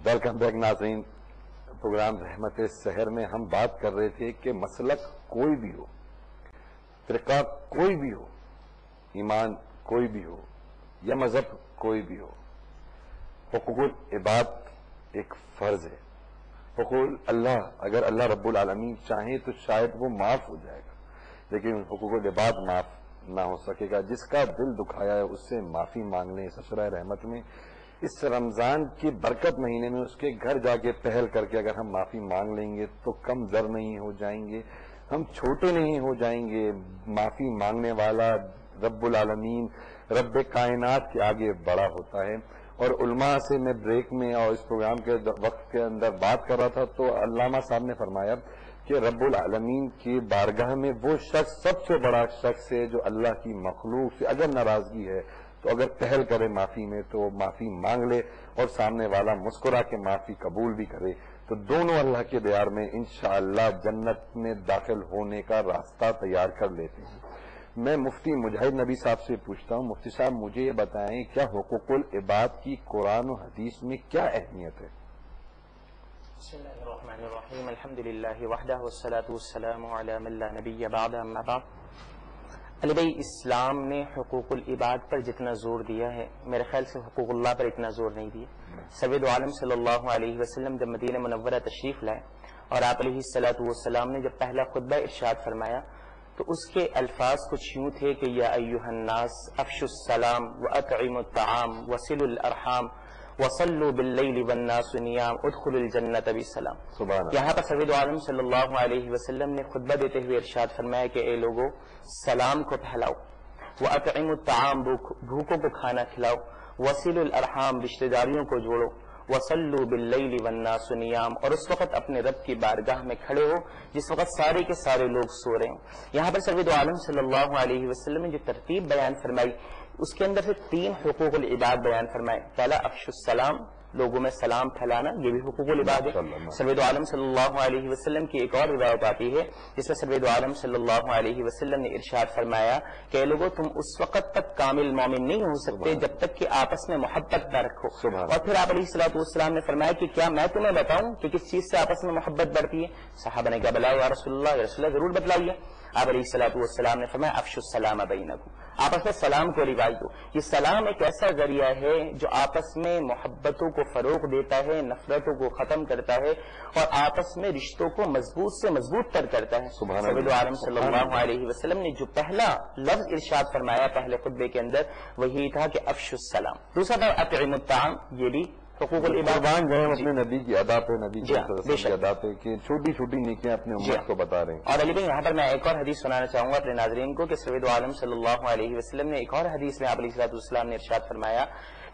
Welcome back ناظرین. Programme رحمت سحر میں ہم بات کر رہے تھے کہ مسلک کوئی بھی ہو، فرقہ کوئی بھی ہو، ایمان کوئی بھی ہو یا مذہب کوئی بھی ہو، حقوق العباد ایک فرض ہے. حقوق اللہ اگر اللہ رب العالمین چاہیں تو شاید وہ معاف ہو جائے گا، لیکن حقوق العباد معاف نہ ہو سکے گا. جس کا دل دکھایا ہے اس سے معافی مانگ لیں. سشرۂ رحمت میں اس رمضان کی برکت مہینے میں اس کے گھر جا کے پہل کر کے اگر ہم معافی مانگ لیں گے تو کم زر نہیں ہو جائیں گے، ہم چھوٹے نہیں ہو جائیں گے. معافی مانگنے والا رب العالمین رب کائنات کے آگے بڑا ہوتا ہے. اور علماء سے میں بریک میں اور اس پروگرام کے وقت کے اندر بات کر رہا تھا تو علامہ صاحب نے فرمایا کہ رب العالمین کی بارگاہ میں وہ شخص سب سے بڑا شخص ہے جو اللہ کی مخلوق سے اگر ناراضگی ہے تو اگر پہل کرے معافی میں تو معافی مانگ لے اور سامنے والا مسکرا کے معافی قبول بھی کرے تو دونوں اللہ کے دیار میں انشاءاللہ جنت میں داخل ہونے کا راستہ تیار کر لیتے ہیں. میں مفتی مجاہد نبی صاحب سے پوچھتا ہوں، مفتی صاحب مجھے یہ بتائیں کیا حقوق العباد کی قرآن و حدیث میں کیا اہمیت ہے؟ بسم اللہ الرحمن الرحیم. الحمدللہ وحدہ والصلاة والسلام علی من لا نبی بعد. اما بعد، علی بھائی اسلام نے حقوق العباد پر جتنا زور دیا ہے میرے خیال سے حقوق اللہ پر اتنا زور نہیں دیا. سید عالم صلی اللہ علیہ وسلم جب مدینہ منورہ تشریف لائے اور آپ علیہ الصلوۃ والسلام نے جب پہلا خطبہ ارشاد فرمایا تو اس کے الفاظ کچھ یوں تھے کہ یا ایھا الناس افشوا السلام واطعموا الطعام وصلوا الارحام وصلوا باللیل والناس نیام ادخلوا الجنۃ بسلام. یہاں پر سید عالم صلی اللہ علیہ وسلم نے خطبہ دیتے ہوئے ارشاد فرمایا کہ اے لوگو سلام کو پھیلاؤ، واطعموا الطعام بھوکوں کو کھانا کھلاؤ، وصلوا الارحام رشتہ داریوں کو جوڑو، وصلوا باللیل والناس نیام اور اس وقت اپنے رب کی بارگاہ میں کھڑے ہو جس وقت سارے کے سارے لوگ سو رہے ہوں. یہاں پر سید عالم صلی اللہ علیہ وسلم نے جو ترتیب بیان فرمائی اس کے اندر سے 3 حقوق العباد بیان فرمائے. پہلا افشوا السلام، لوگوں میں سلام پھیلانا، یہ بھی حقوق العباد ہے. سید عالم صلی اللہ علیہ وسلم کی ایک اور روایت آتی ہے جس میں سید عالم صلی اللہ علیہ وسلم نے ارشاد فرمایا کہ لوگوں تم اس وقت تک کامل مومن نہیں ہو سکتے جب تک کہ آپس میں محبت نہ رکھو. اور پھر آپ علیہ الصلوۃ والسلام نے فرمایا کہ کیا میں تمہیں بتاؤں کہ کس چیز سے آپس میں محبت بڑھتی ہے؟ صحابہ نے کہا بلا یا رسول اللہ، یا رسول اللہ ضرور بتلائیے. آپ علیہ الصلوۃ والسلام نے فرمایا افشوا السلام بینکم، آپس میں سلام کو رواج دو. یہ سلام ایک ایسا ذریعہ ہے جو آپس میں محبتوں کو فروغ دیتا ہے، نفرتوں کو ختم کرتا ہے اور آپس میں رشتوں کو مضبوط سے مضبوط تر کرتا ہے. سید عالم صلی اللہ علیہ وسلم نے جو پہلا لفظ ارشاد فرمایا پہلے خطبے کے اندر وہی تھا کہ افشوا السلام. دوسرا تھا اطعموا الطعام، یہ بھی حقوق العباد جو ہم اپنے نبی کی ادا پہ، نبی کی ادا پہ کہ چھوٹی چھوٹی نیکیاں اپنے امت کو بتا رہے ہیں. اور علی بھائی یہاں پر میں ایک اور حدیث سنانا چاہوں گا اپنے ناظرین کو کہ سید عالم صلی اللہ علیہ وسلم نے ایک اور حدیث میں آپ علیہ الصلوۃ والسلام نے ارشاد فرمایا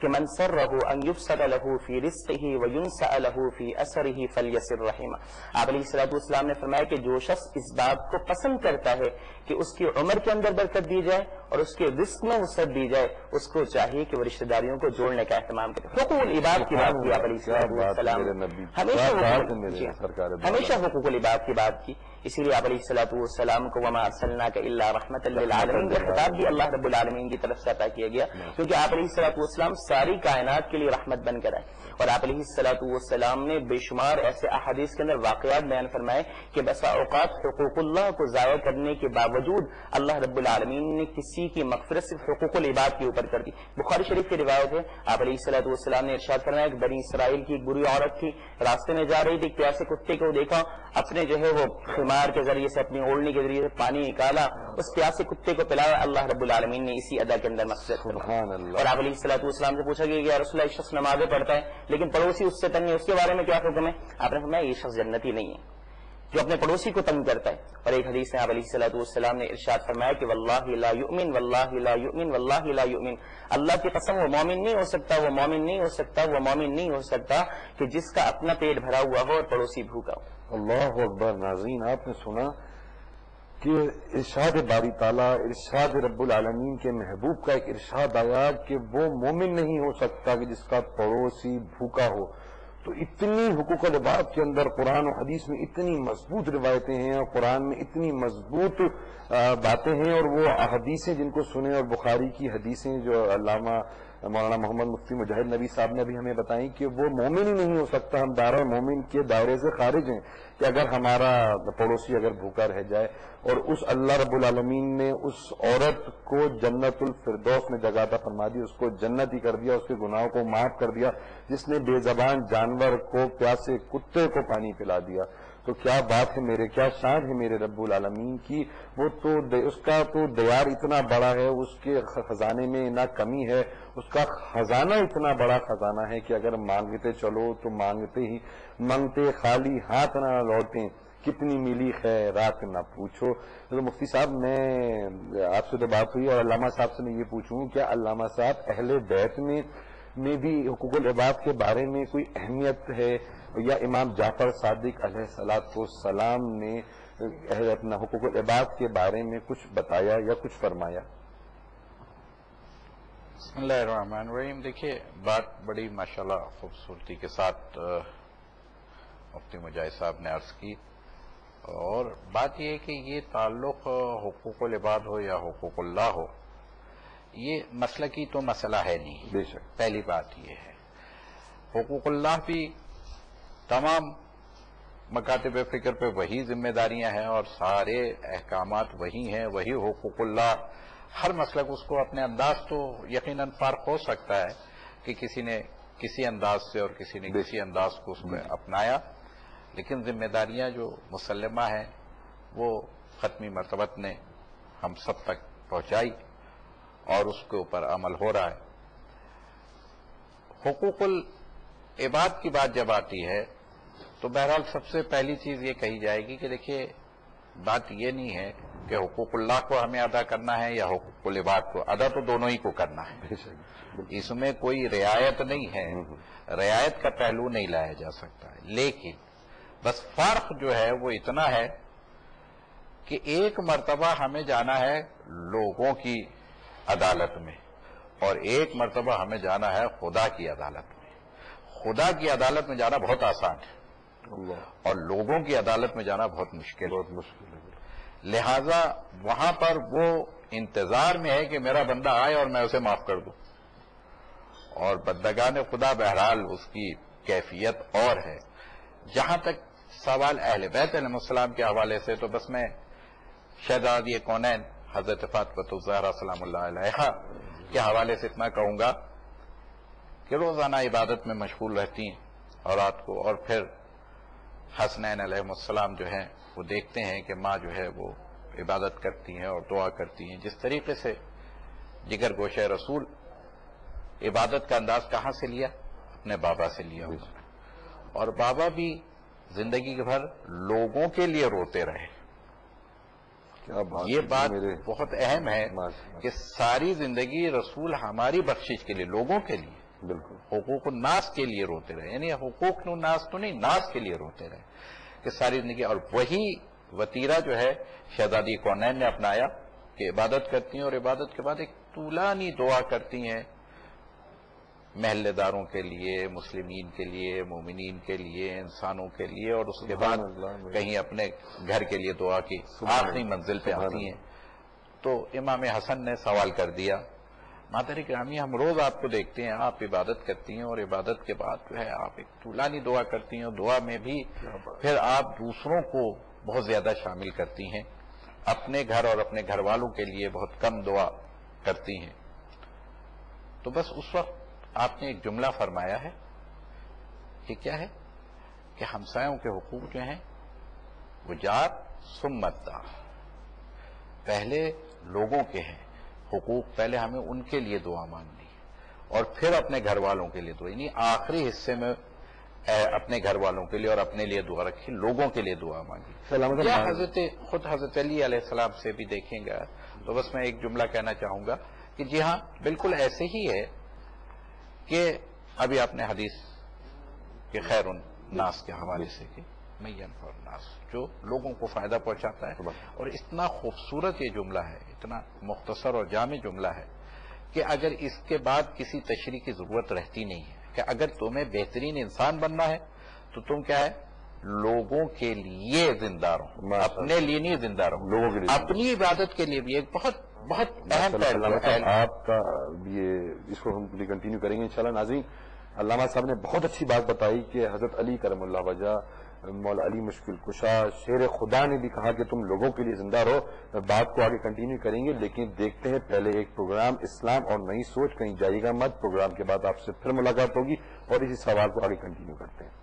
کہ من سرہ ان یبسط له فی رزقہ وینسأ له فی اثرہ فلیصل رحمہ. آپ علیہ الصلوۃ والسلام نے فرمایا کہ جو شخص اس بات کو پسند کرتا ہے کہ اس کی عمر کے اندر برکت دی جائے اور اس کے رزق میں وسعت دی جائے، اس کو چاہیے کہ وہ رشتہ داریوں کو جوڑنے کا اہتمام کرے. حقوق العباد کی بات کی آپ علیہ الصلوۃ والسلام ہمیشہ حقوق العباد کی بات کی. اسی لیے آپ علیہ الصلوۃ والسلام کو وما ارسلناک الا رحمۃ للعالمین کا خطاب بھی اللہ رب العالمین کی طرف سے عطا کیا گیا کیونکہ آپ علیہ الصلوۃ والسلام ساری کائنات کے لیے رحمت بن کر آئے. اور آپ علیہ الصلوۃ والسلام نے بے شمار ایسے احادیث کے اندر واقعات بیان فرمائے کہ بسا اوقات حقوق اللہ کو ضائع کرنے کے باوجود اللہ رب العالمین نے کسی کی مغفرت صرف حقوق العباد کے اوپر کر دی. بخاری شریف کی روایت ہے آپ علیہ الصلوۃ والسلام نے ارشاد فرمایا کہ بنی اسرائیل کی ایک بری عورت تھی، راستے میں جا رہی تھی، پیاسے کتے کو دیکھا، اپنے جو ہے وہ خمار کے ذریعے سے اپنی اوڑھنی کے ذریعے سے پانی نکالا، اس پیاسے کتے کو پلایا. اللہ رب العالمین نے اسی ادا کے اندر مغفرت فرمائی. اور آپ علیہ الصلوۃ والسلام سے پوچھا گیا کہ یا رسول اللہ ایک شخص نمازیں پڑھتا ہے لیکن پڑوسی اس سے تنگ ہے، اس کے بارے میں کیا حکم ہے؟ آپ نے فرمایا یہ شخص جنتی نہیں ہے جو اپنے پڑوسی کو تنگ کرتا ہے. اور ایک حدیث میں آپ علیہ الصلوۃ والسلام نے ارشاد فرمایا کہ واللہ لا یؤمن واللہ لا یؤمن واللہ لا یؤمن، اللہ کی قسم وہ مومن نہیں ہو سکتا، وہ مومن نہیں ہو سکتا، وہ مومن نہیں ہو سکتا کہ جس کا اپنا پیٹ بھرا ہوا ہو اور پڑوسی بھوکا ہو. اللہ اکبر. ناظرین آپ نے سنا کہ ارشاد باری تعالیٰ، ارشاد رب العالمین کے محبوب کا ایک ارشاد آیا کہ وہ مومن نہیں ہو سکتا کہ جس کا پڑوسی بھوکا ہو. تو اتنی حقوق العباد کے اندر قرآن و حدیث میں اتنی مضبوط روایتیں ہیں اور قرآن میں اتنی مضبوط باتیں ہیں، اور وہ حدیثیں جن کو سنیں، اور بخاری کی حدیثیں جو علامہ مولانا محمد مفتی مجاہد نبی صاحب نے بھی ہمیں بتائیں کہ وہ مومن ہی نہیں ہو سکتا، ہم دائرہ مومن کے دائرے سے خارج ہیں کہ اگر ہمارا پڑوسی اگر بھوکا رہ جائے، اور اس اللہ رب العالمین نے اس عورت کو جنت الفردوس میں جگہ عطا فرما دی، اس کو جنتی کر دیا، اس کے گناہوں کو معاف کر دیا، جس نے بے زبان جانور کو پیاسے کتے کو پانی پلا دیا، تو کیا بات ہے میرے، کیا شان ہے میرے رب العالمین کی. وہ تو اس کا تو دیار اتنا بڑا ہے، اس کے خزانے میں نہ کمی ہے، اس کا خزانہ اتنا بڑا خزانہ ہے کہ اگر مانگتے چلو تو مانگتے خالی ہاتھ نہ لوٹیں، کتنی ملی خیرات نہ پوچھو. تو مفتی صاحب، میں آپ سے تو بات ہوئی، اور علامہ صاحب سے میں یہ پوچھوں، کیا علامہ صاحب اہل بیت میں بھی حقوق العباد کے بارے میں کوئی اہمیت ہے، یا امام جعفر صادق علیہ السلام نے اپنا حقوق العباد کے بارے میں کچھ بتایا یا کچھ فرمایا؟ بسم اللہ الرحمن الرحیم. دیکھیے، بات بڑی ماشاءاللہ خوبصورتی کے ساتھ مفتی مجاہد صاحب نے عرض کی، اور بات یہ ہے کہ یہ تعلق حقوق العباد ہو یا حقوق اللہ ہو، یہ مسلکی تو مسئلہ ہے نہیں. بے شک. پہلی بات یہ ہے، حقوق اللہ بھی تمام مکاتب فکر پہ وہی ذمہ داریاں ہیں، اور سارے احکامات وہی ہیں، وہی حقوق اللہ. ہر مسلک اس کو اپنے انداز تو یقیناً فرق ہو سکتا ہے کہ کسی نے کسی انداز سے اور کسی نے کسی انداز کو اس میں اپنایا، لیکن ذمہ داریاں جو مسلمہ ہیں وہ ختمی مرتبت نے ہم سب تک پہنچائی، اور اس کے اوپر عمل ہو رہا ہے. حقوق العباد کی بات جب آتی ہے تو بہرحال سب سے پہلی چیز یہ کہی جائے گی کہ دیکھیے، بات یہ نہیں ہے کہ حقوق اللہ کو ہمیں ادا کرنا ہے یا حقوق العباد کو. ادا تو دونوں ہی کو کرنا ہے، اس میں کوئی رعایت نہیں ہے، رعایت کا پہلو نہیں لایا جا سکتا ہے. لیکن بس فرق جو ہے وہ اتنا ہے کہ ایک مرتبہ ہمیں جانا ہے لوگوں کی عدالت میں، اور ایک مرتبہ ہمیں جانا ہے خدا کی عدالت میں. خدا کی عدالت میں جانا بہت آسان ہے، اور لوگوں کی عدالت میں جانا بہت مشکل ہے. لہذا وہاں پر وہ انتظار میں ہے کہ میرا بندہ آئے اور میں اسے معاف کر دوں، اور بندگان خدا بہرحال اس کی کیفیت اور ہے. جہاں تک سوال اہل بیت علیہ السلام کے حوالے سے، تو بس میں شہزادی کونین حضرت فاطمہ الزہرا سلام اللہ علیہا کے حوالے سے اتنا کہوں گا کہ روزانہ عبادت میں مشغول رہتی ہیں، اور رات کو، اور پھر حسنین علیہ السلام جو ہیں وہ دیکھتے ہیں کہ ماں جو ہے وہ عبادت کرتی ہیں اور دعا کرتی ہیں. جس طریقے سے جگر گوشہ رسول عبادت کا انداز کہاں سے لیا؟ اپنے بابا سے لیا ہوگا، اور بابا بھی زندگی بھر لوگوں کے لیے روتے رہے. یہ بات بہت اہم ہے کہ ساری زندگی رسول ہماری بخشش کے لیے، لوگوں کے لیے، بالکل حقوق الناس کے لیے روتے رہے. یعنی حقوق الناس تو نہیں، ناس کے لیے روتے رہے کہ ساری زندگی. اور وہی وتیرہ جو ہے شہزادی کونین نے اپنایا کہ عبادت کرتی ہیں، اور عبادت کے بعد ایک طولانی دعا کرتی ہیں محلے داروں کے لیے، مسلمین کے لیے، مومنین کے لیے، انسانوں کے لیے، اور اس کے بعد کہیں اپنے گھر کے لیے دعا کی آخری منزل پہ آتی ہیں. تو امام حسن نے سوال کر دیا، مادر گرامی، ہم روز آپ کو دیکھتے ہیں آپ عبادت کرتی ہیں، اور عبادت کے بعد جو ہے آپ ایک طولانی دعا کرتی ہیں، اور دعا میں بھی پھر آپ دوسروں کو بہت زیادہ شامل کرتی ہیں، اپنے گھر اور اپنے گھر والوں کے لیے بہت کم دعا کرتی ہیں. تو بس اس وقت آپ نے ایک جملہ فرمایا ہے کہ کیا ہے کہ ہمسایوں کے حقوق جو ہیں وہ جار سمت دار، پہلے لوگوں کے ہیں حقوق، پہلے ہمیں ان کے لیے دعا مانگنی اور پھر اپنے گھر والوں کے لیے دعا. یعنی آخری حصے میں اپنے گھر والوں کے لیے اور اپنے لیے دعا رکھی، لوگوں کے لیے دعا مانگی. یا حضرت علی علیہ السلام سے بھی دیکھیں گا تو بس میں ایک جملہ کہنا چاہوں گا کہ جی ہاں، بالکل ایسے ہی ہے کہ ابھی آپ نے حدیث کہ خیر الناس کے حوالے سے کہ من ینفع الناس، جو لوگوں کو فائدہ پہنچاتا ہے. اور اتنا خوبصورت یہ جملہ ہے، اتنا مختصر اور جامع جملہ ہے کہ اگر اس کے بعد کسی تشریح کی ضرورت رہتی نہیں ہے کہ اگر تمہیں بہترین انسان بننا ہے تو تم کیا ہے لوگوں کے لیے زندہ رہو، اپنے لیے نہیں زندہ رہو، لوگوں کے لیے، اپنی عبادت کے لیے بھی ایک بہت بہت اہم علامہ پہلو صاحب آپ کا یہ اس کو ہم کنٹینیو کریں گے انشاءاللہ۔ ناظرین، علامہ صاحب نے بہت اچھی بات بتائی کہ حضرت علی کرم اللہ وجہ، مولا علی مشکل کشا، شیر خدا نے بھی کہا کہ تم لوگوں کے لیے زندہ رہو۔ بات کو آگے کنٹینیو کریں گے، لیکن دیکھتے ہیں پہلے ایک پروگرام اسلام اور نئی سوچ، کہیں جائیے گا مت۔ پروگرام کے بعد آپ سے پھر ملاقات ہوگی اور اسی سوال کو آگے کنٹینیو کرتے ہیں۔